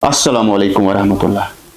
Assalamu alaikum wa rahmatullah.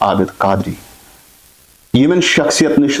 Abid Qadri. Yemen shakhsiyat nish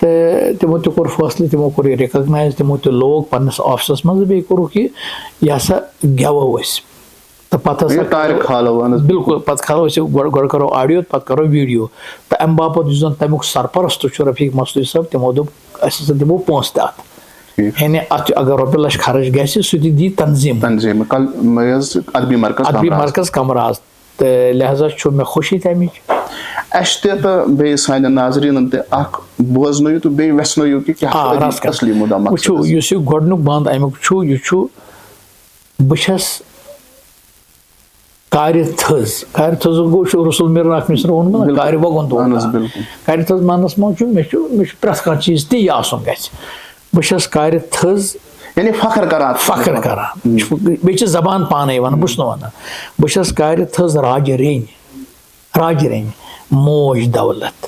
تہٕ تِمو تہِ کوٚر فٲصلہٕ تِمو کوٚر یہِ رِکَگنایز تِمو تہِ لوگ پنٛنِس آفسَس منٛز بیٚیہِ کوٚرُکھ یہِ ہسا گٮ۪وو أسۍ تہٕ پَتہٕ ہسا بِلکُل پَتہٕ کھالو أسۍ گۄڈٕ کَرو آڈیو پَتہٕ کَرو ویٖڈیو تہٕ اَمہِ باپَتھ یُس زَن تَمیُک سرپرست چھُ رفیٖق مسعود صٲب تِمو دوٚپ أسۍ ہسا دِمو پونٛسہٕ تہِ اَتھ یعنی اَتھ چھُ اگر رۄپیہِ لَچھ خرٕچ گژھِ سُہ تہِ دی تنظیٖم ادبی مرکز کمراز تہٕ لہذا چھُ مےٚ خوشی تَمِچ اَسہِ تہِ تہٕ بیٚیہِ سانٮ۪ن ناظریٖنن تہِ اکھ بوزنٲیِو تہٕ بیٚیہِ وٮ۪ژھنٲیِو کہِ اصلی مُدا وٕچھِو یُس یہِ گۄڈنیُک بنٛد اَمیُک چھُ یہِ چھُ بہٕ چھَس کارِ تھٔز گوٚو چھُ رسول میٖر اکھ مِثرا ووٚنمُت کارِ وگُن دۄہ کارِ تھٔز وننس منٛز چھُ مےٚ چھُ پرٛٮ۪تھ کانٛہہ چیٖز تی آسُن گژھِ بہٕ چھَس کارِ تھٔز فخر کران بیٚیہِ چھِ زبان پانے ونان بہٕ چھُس نہٕ ونان بہٕ چھَس کارِ تھٔز راجہِ رٔنۍ موج دولت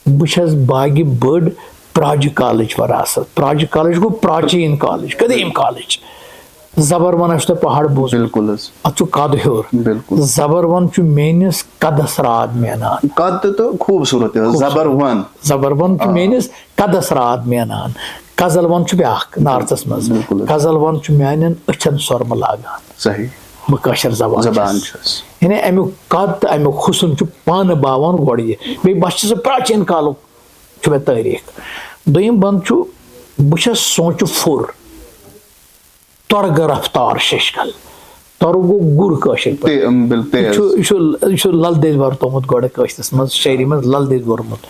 بہٕ چھَس باغہِ بٔڑ پراجہِ کالج وراثت پراجہِ کالج گوٚو پراچیٖن کالج قدیٖم کالج زبروَن چھُ تۄہہِ پہاڑ بوٗزمُت اَتھ چھُ قد ہیوٚر زبروَن چھُ میٲنِس قدس راد مینان زبروَن چھُ میٲنِس قدس راد مینان کزلوَن چھُ بیاکھ نارتھس منٛز کزلوَن چھُ میانٮ۪ن أچھن سۄرمہٕ لاگان بہٕ کٲشِر زبان چھُس یعنی امیُک قد تہٕ امیُک حُسن چھُ پانہٕ باوان گۄڈٕ یہِ بیٚیہِ بس چھُ سُہ پراچیٖن کالُک چھُ مےٚ تٲریٖخ دوٚیِم بنٛد چھُ بہٕ چھَس سونٛچہٕ پھُر تۄرگہٕ رفتار ششکل تۄرٕ گوٚو گُر کٲشِر پٲٹھۍ یہِ چھُ لل دٮ۪د ورتومُت گۄڈٕ کٲشرِس منٛز شٲعری منٛز لل دٮ۪د ووٚرمُت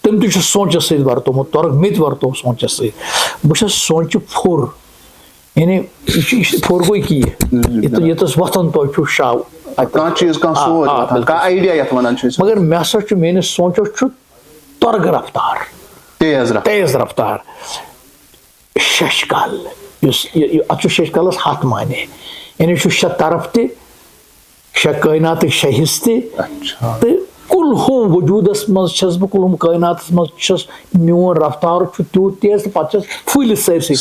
تٔمۍ تہِ چھُ سونٛچس سۭتۍ ورتومُت تۄرگ مےٚ تہِ ورتو سونٛچس سۭتۍ بہٕ چھَس سونٛچہٕ پھُر یعنی یہِ پھُر گوٚو ییٚتَس وۄتھان توتہِ چھُ شَو مگر مےٚ ہسا چھُ میٲنِس سونٛچس چھُ تۄرگہٕ رفتار تیز رفتار ششکل یُس اَتھ چھُ ششکلس ہتھ معنے یعنی چھُ شےٚ طرف تہِ شےٚ کٲیناتٕکۍ شےٚ حِصہٕ تہِ تہٕ کُلہُم وجوٗدس منٛز چھَس بہٕ کُلہُم کٲیناتس منٛز چھُس میون رفتار چھُ تیوٗت تیز تہٕ پتہٕ چھَس پھٕہلِتھ سٲرسٕے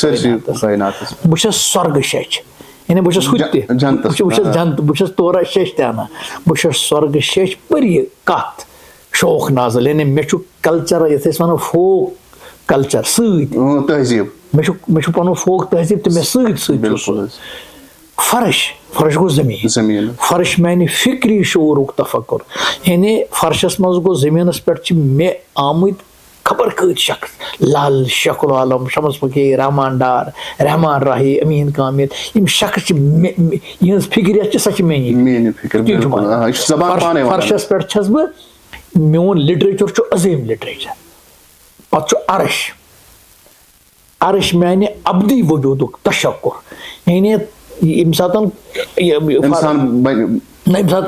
بہٕ چھَس سۄرگہٕ شیٚچھ یعنی بہٕ چھَس ہُہ تہِ بہٕ چھَس جنت بہٕ چھَس تورا شیٚچھ تہِ اَنان بہٕ چھَس سۄرگہٕ شیٚچھ پٔر یہِ کتھ شوق نازل یعنی مےٚ چھُ کلچر یَتھ أسۍ وَنو فوک کلچر سۭتۍ مےٚ چھُ پنُن فوک تہذیٖب تہِ مےٚ سۭتۍ فرش گوٚو زٔمیٖن فرش میانہِ فِکری شعوٗرُک تفکر یعنی فرشس منٛز گوٚو زٔمیٖنس پٮ۪ٹھ چھِ مےٚ آمٕتۍ خبر کۭتۍ شخص لل شکُل عالم شمس فقیٖر رحمان ڈار رحمان راہی امین کامل یِم شخص چھِ یِہٕنٛز فِکر یۄس چھِ سۄ چھِ میٲنی فرشس پٮ۪ٹھ چھَس بہٕ میون لِٹریچر چھُ عظیٖم لِٹریچر پتہٕ چھُ عرش میانہِ ابدی وجوٗدُک تشکُر یعنی ییٚمہِ ساتہٕ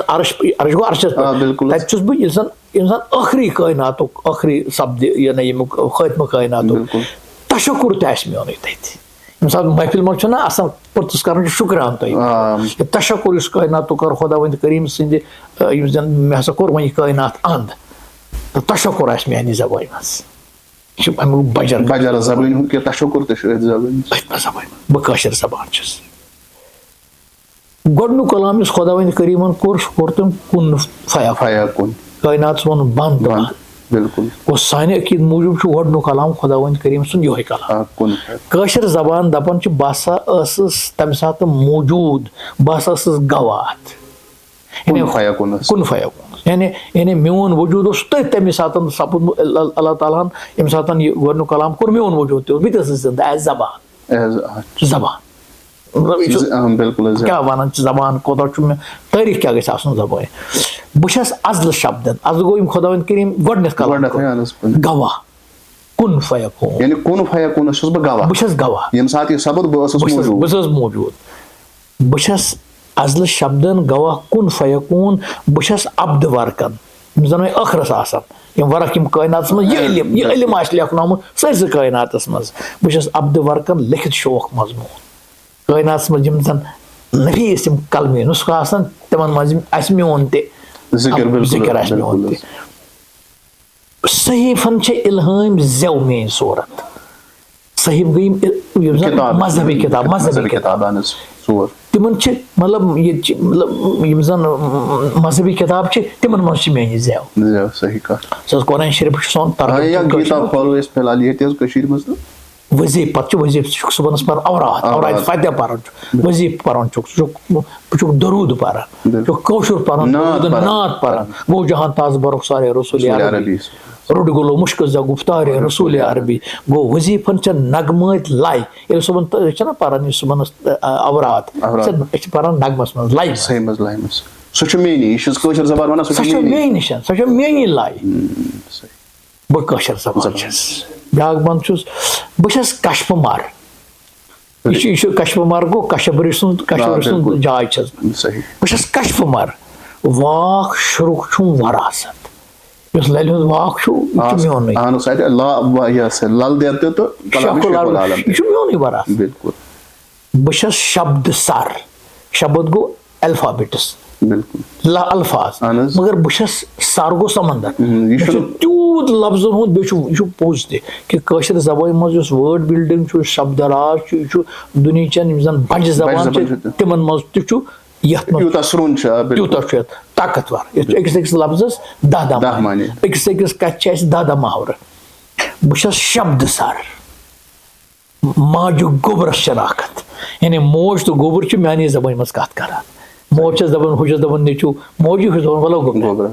عرش گوٚو عرشس پٮ۪ٹھ تتہِ چھُس بہٕ یُس زن ٲخری کٲیناتُک ٲخری سپدِ یعنی ییٚمیُک خٲتمہٕ کٲیناتُک تشکُر تہِ آسہِ میونُے تتہِ ییٚمہِ ساتہٕ محفِل منٛز چھُنہ آسان پوٚتُس کران چھُ شُکران تۄہہِ تشکُر یُس کٲیناتُک کٔر خۄداوندِ کریٖم سٕنٛدِ یُس زن مےٚ ہسا کوٚر وۄنۍ یہِ کٲینات انٛد تہٕ تشکُر آسہِ میانہِ زبٲنۍ منٛز یہِ چھُ امیُک بہٕ کٲشِر زبان چھُس گۄڈنیُک کلام یُس خۄداوندِ کریٖمن کوٚر سُہ کوٚر تٔمۍ کُن فیکُن کٲیناتس ووٚن بنٛد گوٚو سانہِ عقیٖدٕ موٗجوٗب چھُ گۄڈنیُک کلام خۄداوندِ کریٖم سُنٛد یِہوے کلام کٲشِر زبان دپان چھِ بہٕ ہسا ٲسٕس تمہِ ساتہٕ موٗجوٗد بہٕ ہسا ٲسٕس گواہ کُن فیکُن یعنی میون وجوٗد اوس تٔتھۍ تمہِ ساتہٕ سپُدمُت اللہ تعالیٰ ہن ییٚمہِ ساتہٕ یہِ گۄڈنیُک کلام کوٚر میون وجوٗد تہِ اوس بہٕ تہِ ٲسٕس زِندٕ ایز زبان کیٛاہ وَنان چھِ زبان کوتاہ چھُ مےٚ تٲریٖخ کیٛاہ گژھِ آسُن زبٲنۍ بہٕ چھَس عزلہٕ شبدن عزلہٕ گوٚو یِم خۄداوندِ کریٖم گۄڈنیٚتھ کلام گواہ کُن فیکون بہٕ چھَس گواہ بہٕ چھُس موٗجوٗد بہٕ چھَس عزلہٕ شبدن گواہ کُن فیکون بہٕ چھَس عبدٕ ورکن یِم زن وۄنۍ ٲخرس آسان یِم ورق یِم کٲیناتس منٛز یہِ علم آسہِ لیکھنومُت سٲرسٕے کٲیناتس منٛز بہٕ چھَس عبدٕ ورکن لیکھِتھ شوق مضموٗن کٲیناتس منٛز یِم زن نفیٖس یِم کلمی نُسخہٕ آسان تِمن منٛز آسہِ میون تہِ ذِکر آسہِ میون تہِ صحیٖفن چھِ اِلہٲمۍ زٮ۪و میٲنۍ صوٗرت صحیح گٔے مذہبی کِتاب تِمن چھِ مطلب ییٚتہِ چھِ مطلب یِم زن مذہبی کِتاب چھِ تِمن منٛز چھِ میٲنۍ زٮ۪و سۄ ٲس قرآن شریٖف چھُ سون وضیٖف پتہٕ چھُ وضیٖف ژٕ چھُکھ صبحنس پران اوراد فتح پران چھُ وضیٖف پران چھُکھ ژٕ چھُکھ درود پران ژٕ چھُکھ کٲشُر پران نعت پران گوٚو جہان تاز برخسار رسول عربی روٚٹ گلو مُشک زا گفتار رسول عربی گوٚو وضیٖفن چھِ نغمٲتۍ لے ییٚلہِ صبحن چھِنہ پران یہِ صبحنس اوراد أسۍ چھِ پران نغمس منٛز لے سۄ چھِ میٛٲنی لے بہٕ کٲشِر زبان چھَس بیاکھ بنٛد چھُس بہٕ چھَس کشپہٕ مر یہِ چھُ کشپہٕ مر گوٚو کشبرٕچ سُنٛد جاے چھَس بہٕ چھَس کشپہٕ مر واکھ شُرُکھ چھُم وراثت یُس للہِ ہُنٛد واکھ چھُ یہِ چھُ میونُے یہِ چھُ میونُے وراثت بہٕ چھَس شبد سر شبد گوٚو الفابٹس الفاظ مگر بہٕ چھَس سر گوٚو سمندر یہِ چھُ تیوٗت لفظن ہُنٛد بیٚیہِ چھُ یہِ چھُ پوٚز تہِ کہِ کٲشِر زبٲنۍ منٛز یُس وٲڈ بِلڈِنٛگ چھُ شبدراج چھُ یہِ چھُ دُنہِچٮ۪ن یِم زن بجہِ زبان چھِ تِمن منٛز تہِ چھُ یتھ منٛز تیوٗتاہ چھُ یتھ طاقتور أکِس أکِس لفظس دہ معنی أکِس أکِس کتھِ چھِ اسہِ دہ محاورٕ بہٕ چھَس شبد سر ماجہِ گوبرس شناخت یعنی موج تہٕ گوبر چھِ میانے زبٲنۍ منٛز کتھ کران موج چھَس دپان ہُہ چھَس دپان نیٚچوٗ موجی ہُہ چھُس دپان ولو گوبر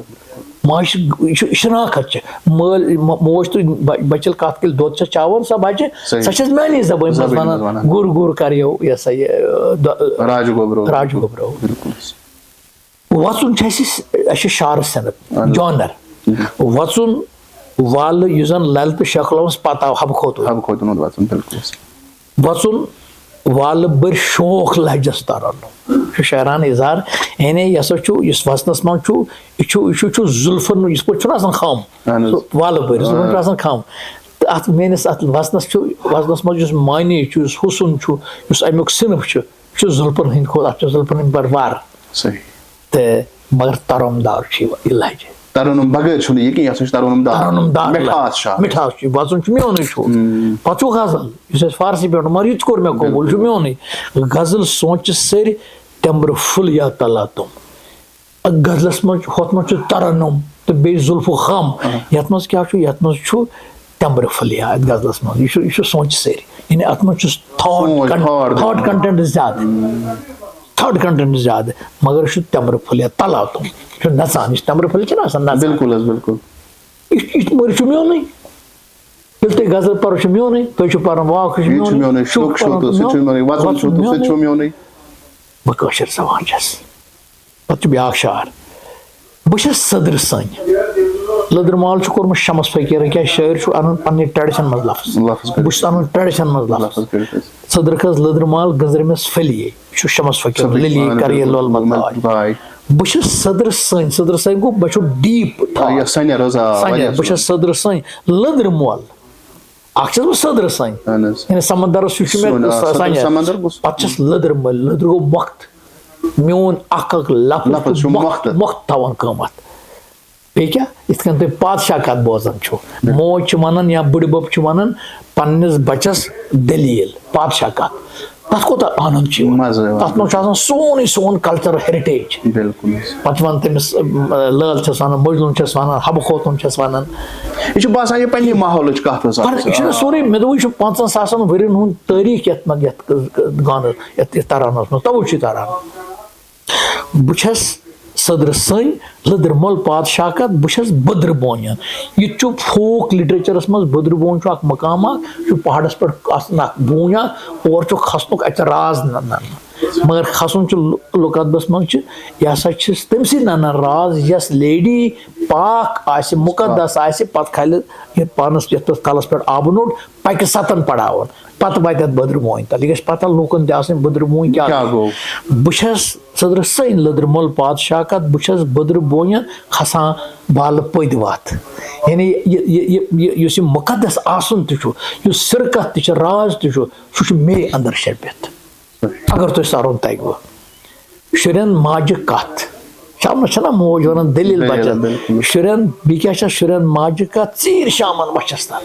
ماجہِ یہِ چھُ شناخت چھِ مٲلۍ موج تہٕ بچہِ ییٚلہِ کتھ کٔرِتھ دۄد چھَس چاوان سۄ بچہِ سۄ چھَس میانے زبٲنۍ منٛز ونان گر گر کریو یہِ ہسا یہِ راج گوبرو وۄژُن چھُ اَسہِ چھِ شعرٕ صنف جانر وۄژُن والہٕ یُس زن للہِ تہٕ شکلوس پتہٕ آو حبہٕ کھوتُن وۄژُن والہٕ بٔرۍ شوق لہجس ترنُم چھُ شعرانہٕ اظہار یعنی یہِ ہسا چھُ یُس وزنس منٛز چھُ یہِ چھُ زُلفن یِتھ پٲٹھۍ چھُنہ آسان خم والہٕ بٔرۍ زُلفن چھُ آسان خم تہٕ اتھ میٲنِس اتھ وزنس منٛز یُس معنے چھُ یُس حُسن چھُ یُس امیُک صنف چھُ یہِ چھُ زُلفن ہٕنٛدۍ کھۄتہٕ اتھ چھُ زُلفن ہٕنٛدۍ پٲٹھۍ وار تہٕ مگر ترم دار چھُ یہِ لہجہِ مِٹھاس چھُ وۄژُن چھُ میونُے چھُ پتہٕ چھُ غزل یُس اَسہِ فارسی پٮ۪ٹھ مگر یہِ تہِ کوٚر مےٚ قبوٗل یہِ چھُ میونُے غزل سونچہِ سٔرۍ تمبرٕ پھُل یا تلا تُم غزلس منٛز ہُتھ منٛز چھُ ترنُم تہٕ بیٚیہِ زُلفُک خم یتھ منٛز کیاہ چھُ یتھ منٛز چھُ تمبرٕ پھُل یا اتھ غزلس منٛز یہِ چھُ سونچہِ سٔرۍ یعنی اتھ منٛز چھُ تھاٹ کنٹینٹ زیادٕ مگر یہِ چھُ تمبرٕ پھُل یا تلا تُم یہِ چھُ نژان یہِ چھُ تمبرٕ پھٔلۍ چھِنہ آسان نژان یہِ چھُ میونُے ییٚلہِ تُہۍ غزل پرو چھُ میونُے تُہۍ چھِو پران واکھ بہٕ کٲشِر زبان چھَس پتہٕ چھُ بیاکھ شعر بہٕ چھَس صدرٕ سٔنۍ لٔدٕر مال چھُ کوٚرمُت شمس فقیٖرن کیٛازِ شٲعر چھُ انان پننہِ ٹریڈِشن منٛز لفظ بہٕ چھُس انان ٹریڈِشن منٛز لفظ صدرٕ کھٔژ لٔدٕر مال گٔنٛزرمِس پھلیے یہِ چھُ شمس فقیٖر للی کرے لولمت بہٕ چھَس صدرٕ سٔنۍ گوٚو بہٕ چھُس ڈیٖپ بہٕ چھَس صدرٕ سٔنۍ لٔدٕر مۄل اکھ چھَس بہٕ صدرٕ سٔنۍ یعنی سمندرس چھُ مےٚ پتہٕ چھَس لٔدٕر مٔلۍ لٔدٕر گوٚو مۄختہٕ میون اکھ لفظ مۄختہٕ تھاوان قۭمتھ بیٚیہِ کیاہ یِتھ کٔنۍ تُہۍ پادشاہ کتھ بوزان چھِو موج چھِ ونان یا بٕڈِبب چھِ ونان پننِس بچس دٔلیٖل پادشاہ کتھ تتھ کوٗتاہ آنند چھُ یِوان تتھ منٛز چھُ آسان سون کلچر ہیرِٹیج پتہٕ چھِ ونان تٔمِس لٲل چھس ونان مجنوٗن چھس ونان حبہٕ خوتوٗن چھس ونان یہِ چھُ باسان یہِ پننہِ ماحولٕچ کتھ یہِ چھُنہ سورُے مےٚ دوٚپ یہِ چھُ 50,000 ؤرین ہُنٛد تٲریٖخ یتھ گانس یتھ ترانس منٛز توے چھُ تران بہٕ چھَس صدرٕ سٔنۍ لٔدٕر مۄل پادشاہ کتھ بہٕ چھَس بٔدرٕ بونین یہِ تہِ چھُ فوک لِٹریچرس منٛز بٔدرٕ بون چھُ اکھ مقام اکھ یہِ چھُ پہاڑس پٮ۪ٹھ آسان اکھ بوٗنۍ اکھ اور چھُ کھسنُک اتہِ راز ننان مگر کھسُن چھُ لُکادبس منٛز چھُ یہِ ہسا چھِ تٔمسٕے ننان راز یۄس لیڈی پاک آسہِ مُقدس آسہِ پتہٕ کھالہِ یہِ پانس یتھ کلس پٮ۪ٹھ آبہٕ نوٚٹ پکہِ ستن پڑاوان پتہٕ واتہِ اتھ بٔدرٕ بونہِ تل یہِ گژھِ پتہ لوٗکن تہِ آسٕنۍ بٔدرٕ بوٗنۍ کیاہ گوٚو بہٕ چھَس صدرٕ سٔنۍ لٔدٕر مۄل پادشاہ کتھ بہٕ چھَس بٔدرٕ بونین کھسان بالہٕ پٔدۍ وتھ یعنی یُس یہِ مُقدس آسُن تہِ چھُ یُس سِرکت تہِ چھُ راز تہِ چھُ سُہ چھُ مے اندر شرپِتھ اگر تۄہہِ سرُن تگوٕ شُرٮ۪ن ماجہِ کتھ شامنس چھنہ موج ونان دٔلیٖل بچن شُرٮ۪ن بیٚیہِ کیاہ چھس شُرٮ۪ن ماجہِ کتھ ژیٖرۍ شامن وچھس تل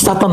7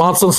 5